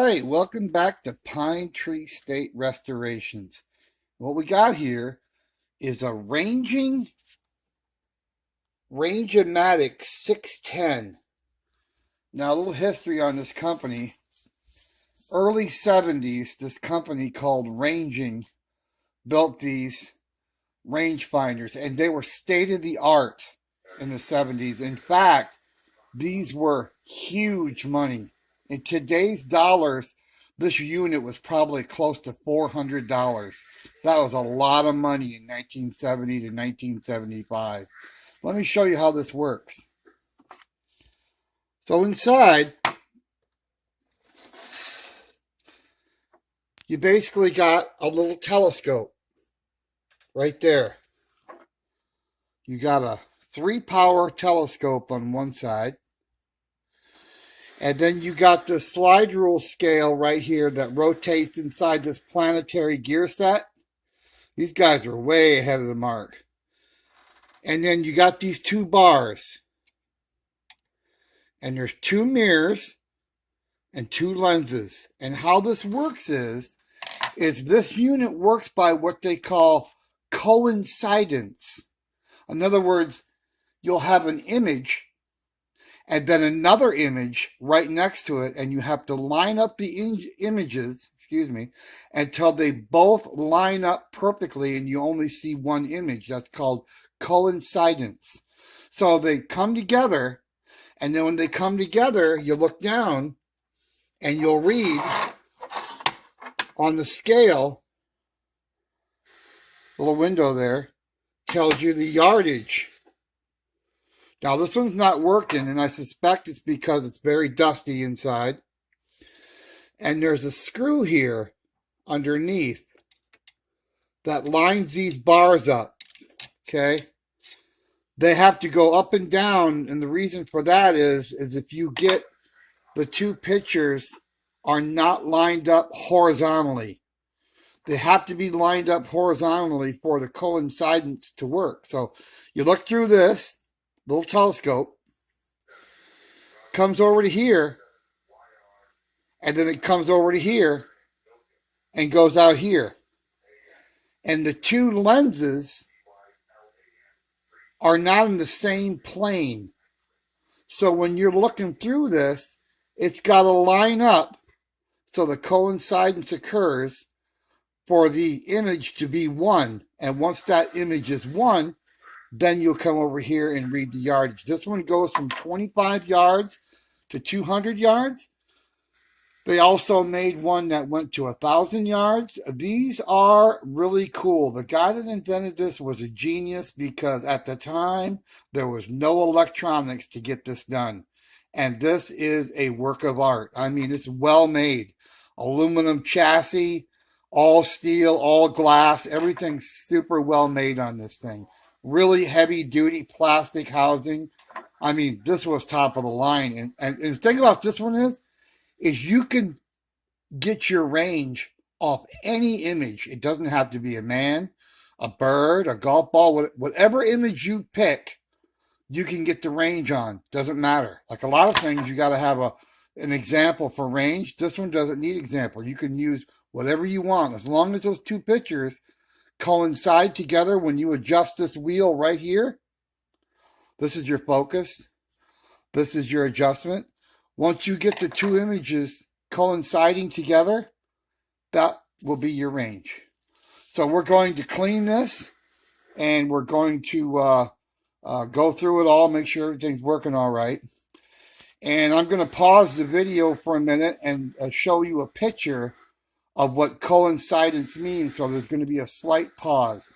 right, welcome back to Pine Tree State Restorations. What we got here is a Range-O-Matic 610. Now, a little history on this company. Early 70s, this company called Ranging built these rangefinders, and they were state-of-the-art in the 70s. In fact, these were huge money. In today's dollars, this unit was probably close to $400. That was a lot of money in 1970 to 1975. Let me show you how this works. So inside, you basically got a little telescope right there. You got a 3-power telescope on one side. And then you got the slide rule scale right here that rotates inside this planetary gear set. These guys are way ahead of the mark. And then you got these 2 bars. And there's 2 mirrors and 2 lenses. And how this works is this unit works by what they call coincidence. In other words, you'll have an image and then another image right next to it, and you have to line up the images, until they both line up perfectly and you only see one image. That's called coincidence. So they come together, and then when they come together, you look down and you'll read on the scale, little window there, tells you the yardage. Now, this one's not working, and I suspect it's because it's very dusty inside. And there's a screw here underneath that lines these bars up, okay? They have to go up and down, and the reason for that is if you get the 2 pictures are not lined up horizontally. They have to be lined up horizontally for the coincidence to work. So you look through this little telescope, comes over to here, and then it comes over to here and goes out here. And the 2 lenses are not in the same plane. So when you're looking through this, it's got to line up so the coincidence occurs for the image to be 1. And once that image is 1, then you'll come over here and read the yardage. This one goes from 25 yards to 200 yards. They also made one that went to 1,000 yards. These are really cool. The guy that invented this was a genius because at the time, there was no electronics to get this done. And this is a work of art. I mean, it's well made. Aluminum chassis, all steel, all glass, everything's super well made on this thing. Really heavy duty plastic housing. I mean, this was top of the line. And the thing about this one is you can get your range off any image. It doesn't have to be a man, a bird, a golf ball, whatever image you pick, you can get the range on. Doesn't matter. Like a lot of things, you got to have an example for range. This one doesn't need example. You can use whatever you want as long as those 2 pictures coincide together. When you adjust this wheel right here, this is your focus, this is your adjustment. Once you get the 2 images coinciding together, that will be your range. So we're going to clean this, and we're going to go through it all, make sure everything's working all right. And I'm going to pause the video for a minute and show you a picture of what coincidence means. So there's going to be a slight pause.